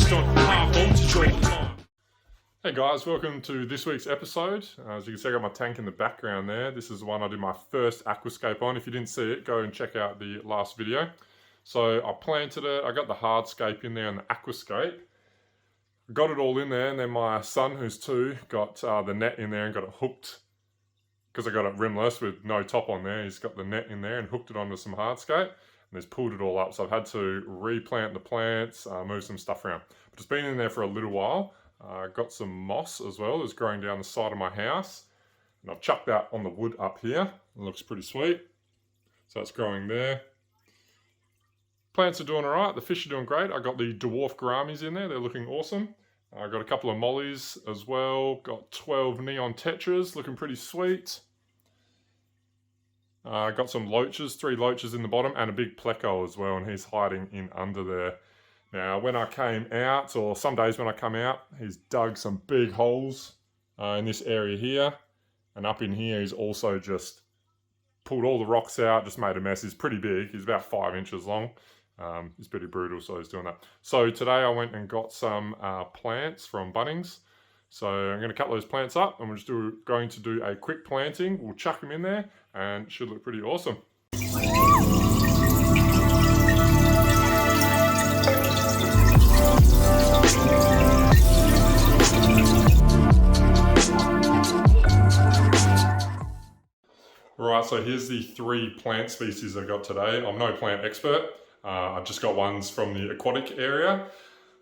focused on high voltage all the time. Hey guys, welcome to this week's episode. As you can see, I got my tank in the background there. This is the one I did my first aquascape on. If you didn't see it, go and check out the last video. So I planted it, I got the hardscape in there and the aquascape. Got it all in there, and then my son, who's 2, got the net in there and got it hooked. Because I got it rimless with no top on there, he's got the net in there and hooked it onto some hardscape. And he's pulled it all up, so I've had to replant the plants, move some stuff around. But it's been in there for a little while. Got some moss as well that's growing down the side of my house. And I've chucked that on the wood up here. It looks pretty sweet. So it's growing there. Plants are doing all right. The fish are doing great. I got the dwarf gouramis in there. They're looking awesome. I got a couple of mollies as well. Got 12 neon tetras, looking pretty sweet. Got some loaches, 3 loaches in the bottom, and a big pleco as well, and he's hiding in under there. Now, when I came out, or some days when I come out, he's dug some big holes in this area here, and up in here he's also just pulled all the rocks out, just made a mess. He's pretty big. He's about 5 inches long. He's pretty brutal, so he's doing that. So today I went and got some plants from Bunnings. So I'm going to cut those plants up, and we're just going to do a quick planting. We'll chuck them in there, and it should look pretty awesome. Right, so here's the 3 plant species I got today. I'm no plant expert. I've just got ones from the aquatic area.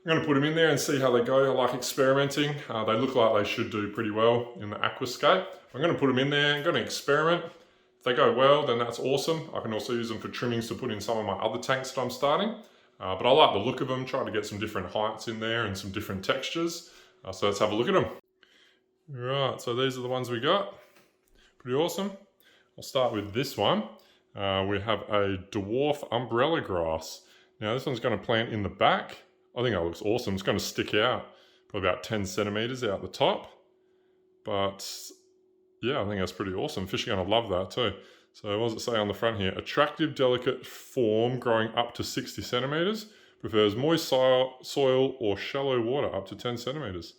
I'm going to put them in there and see how they go. I like experimenting. They look like they should do pretty well in the aquascape. I'm going to put them in there. I'm going to experiment. If they go well, then that's awesome. I can also use them for trimmings to put in some of my other tanks that I'm starting. But I like the look of them, trying to get some different heights in there and some different textures. So let's have a look at them. Right, so these are the ones we got. Pretty awesome. I'll start with this one. We have a dwarf umbrella grass. Now this one's going to plant in the back. I think that looks awesome. It's going to stick out probably about 10 centimeters out the top. But yeah, I think that's pretty awesome. Fish are going to love that too. So what does it say on the front here? Attractive, delicate form growing up to 60 centimeters. Prefers moist soil or shallow water up to 10 centimeters.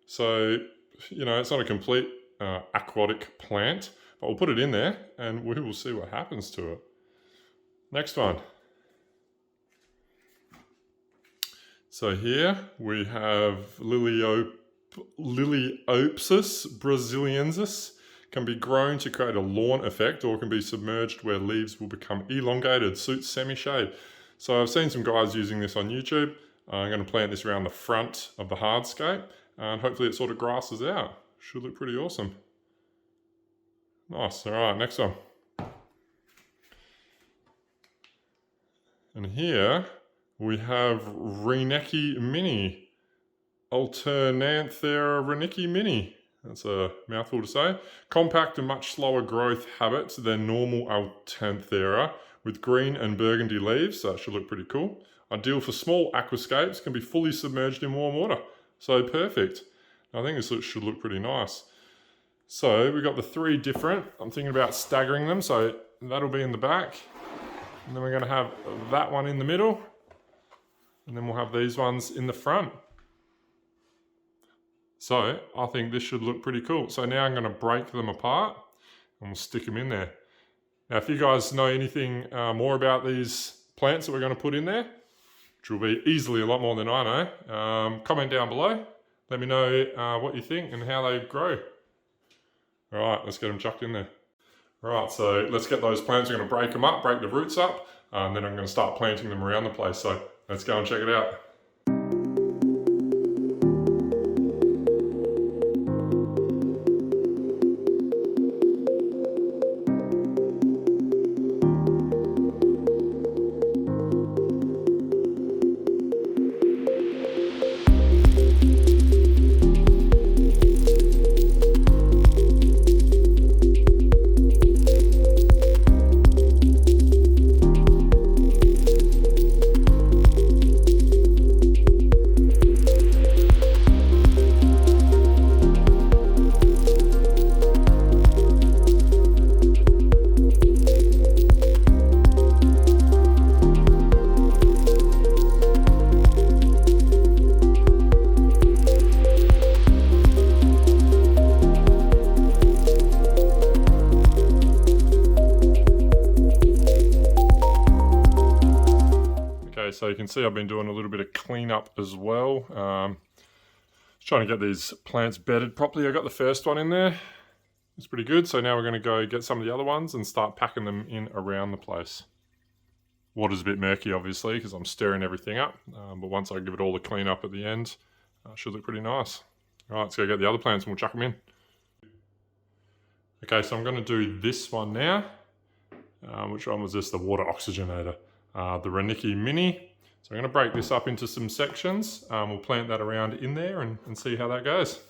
So, you know, it's not a complete aquatic plant. But we'll put it in there and we will see what happens to it. Next one. So here we have Liliopsis brasiliensis. Can be grown to create a lawn effect or can be submerged where leaves will become elongated. Suits semi-shade. So I've seen some guys using this on YouTube. I'm going to plant this around the front of the hardscape and hopefully it sort of grasses out. Should look pretty awesome. Nice, all right, next one. And here we have Reinecke mini, Alternanthera Reinecke mini. That's a mouthful to say. Compact and much slower growth habits than normal Alternanthera with green and burgundy leaves, so that should look pretty cool. Ideal for small aquascapes, can be fully submerged in warm water. So perfect. I think this should look pretty nice. So we've got the 3 different, I'm thinking about staggering them, so that'll be in the back. And then we're going to have that one in the middle. And then we'll have these ones in the front. So I think this should look pretty cool. So now I'm going to break them apart and we'll stick them in there. Now if you guys know anything more about these plants that we're going to put in there, which will be easily a lot more than I know, comment down below. Let me know what you think and how they grow. All right, let's get them chucked in there. All right, so let's get those plants. We're going to break them up, break the roots up, and then I'm going to start planting them around the place. So let's go and check it out. can see I've been doing a little bit of cleanup as well. Trying to get these plants bedded properly. I got the first one in there. It's pretty good. So now we're going to go get some of the other ones and start packing them in around the place. Water's a bit murky, obviously, because I'm stirring everything up. But once I give it all the clean up at the end, it should look pretty nice. All right, let's go get the other plants and we'll chuck them in. Okay, so I'm going to do this one now. Which one was this? The water oxygenator. The Renicky Mini. So I'm going to break this up into some sections. We'll plant that around in there and see how that goes.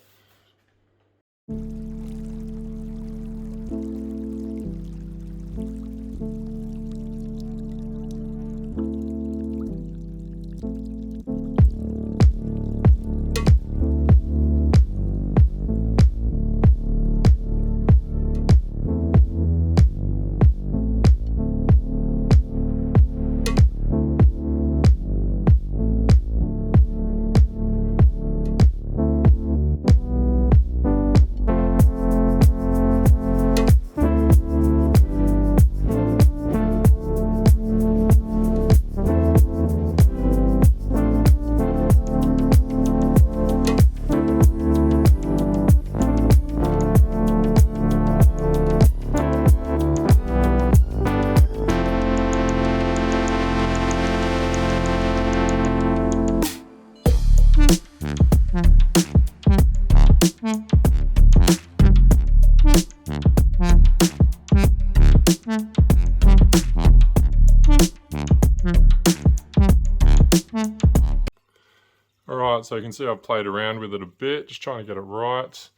Alright, so you can see I've played around with it a bit, just trying to get it right.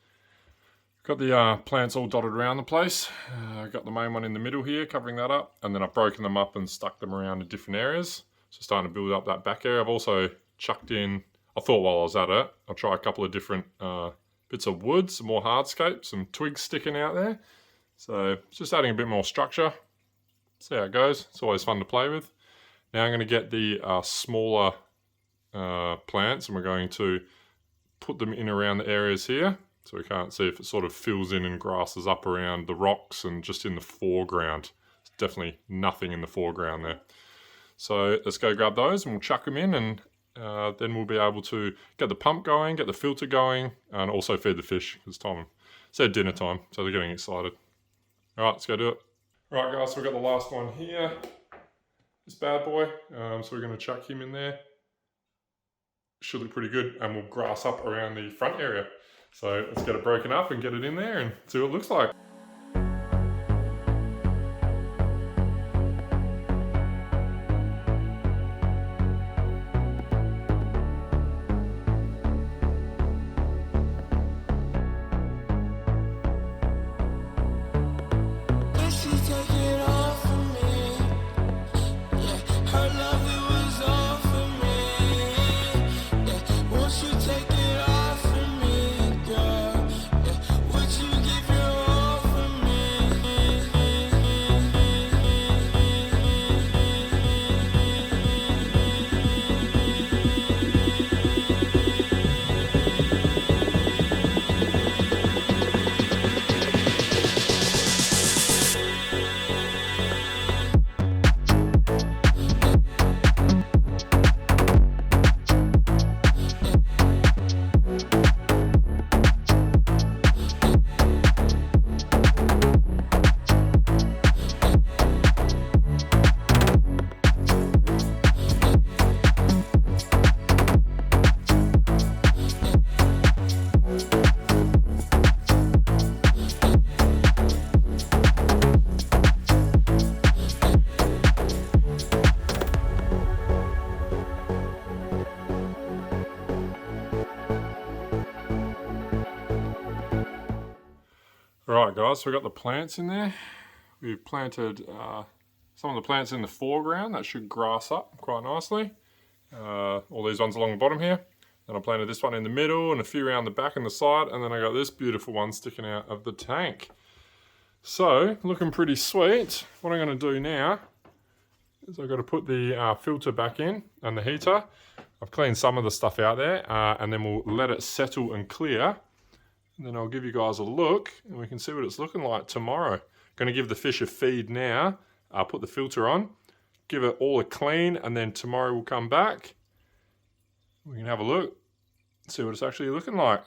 Got the plants all dotted around the place. Got the main one in the middle here, covering that up, and then I've broken them up and stuck them around in different areas. So starting to build up that back area. I've also chucked in, I thought while I was at it, I'll try a couple of different bits of wood, some more hardscape, some twigs sticking out there. So just adding a bit more structure. See how it goes. It's always fun to play with. Now I'm going to get the smaller plants and we're going to put them in around the areas here. So we can't see if it sort of fills in and grasses up around the rocks and just in the foreground. There's definitely nothing in the foreground there. So let's go grab those and we'll chuck them in, and then we'll be able to get the pump going, get the filter going, and also feed the fish. It's time, it's their dinner time, so they're getting excited. All right, let's go do it. All right, guys, so we've got the last one here. This bad boy. So we're going to chuck him in there. Should look pretty good, and we'll grass up around the front area. So let's get it broken up and get it in there and see what it looks like. Alright guys, so we've got the plants in there. We've planted some of the plants in the foreground that should grass up quite nicely. All these ones along the bottom here. Then I planted this one in the middle and a few around the back and the side, and then I got this beautiful one sticking out of the tank. So, looking pretty sweet. What I'm going to do now is I've got to put the filter back in and the heater. I've cleaned some of the stuff out there, and then we'll let it settle and clear. And then I'll give you guys a look and we can see what it's looking like tomorrow. Going to give the fish a feed now, put the filter on, give it all a clean, and then tomorrow we'll come back. We can have a look, see what it's actually looking like.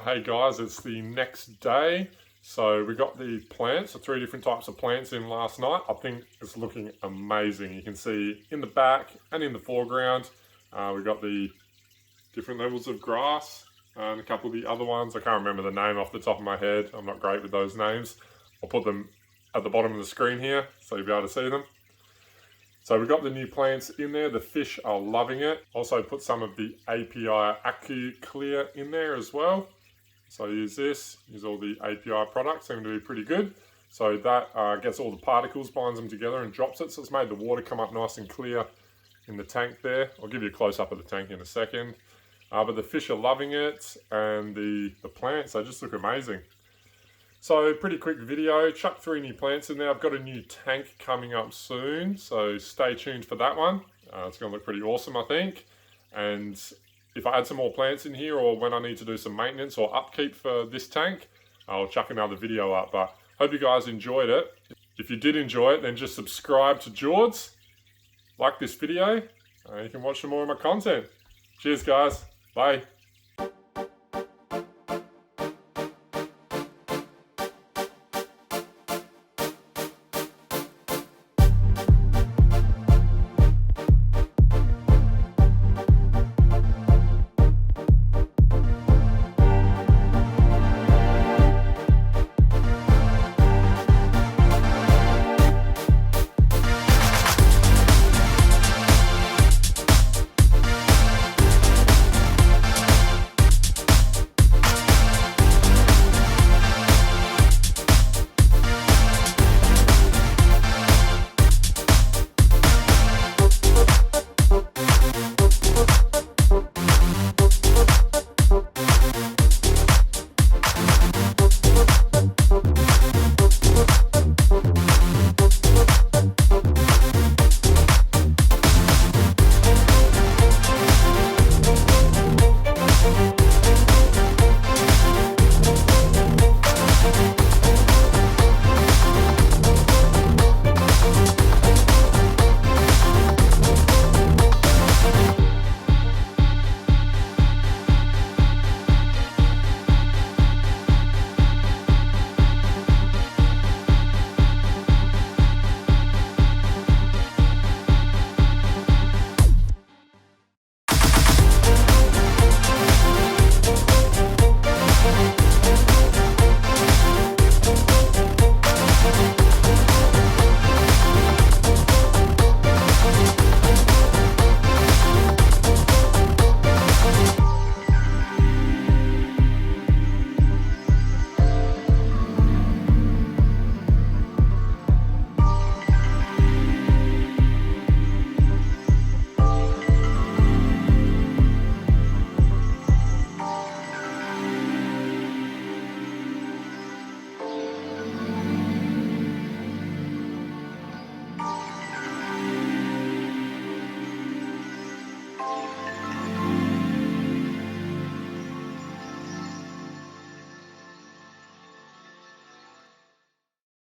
Hey guys, it's the next day. So we got the plants, the 3 different types of plants in last night. I think it's looking amazing. You can see in the back and in the foreground, we got the different levels of grass and a couple of the other ones. I can't remember the name off the top of my head. I'm not great with those names. I'll put them at the bottom of the screen here so you'll be able to see them. So we've got the new plants in there. The fish are loving it. Also put some of the API AQUASCAPE in there as well. So I use all the API products, seem to be pretty good. So that gets all the particles, binds them together and drops it. So it's made the water come up nice and clear in the tank there. I'll give you a close up of the tank in a second. But the fish are loving it, and the plants, they just look amazing. So pretty quick video, chuck 3 new plants in there. I've got a new tank coming up soon, so stay tuned for that one. It's gonna look pretty awesome, I think. And if I add some more plants in here, or when I need to do some maintenance or upkeep for this tank, I'll chuck another video up. But hope you guys enjoyed it. If you did enjoy it, then just subscribe to George, like this video, you can watch some more of my content. Cheers guys, bye.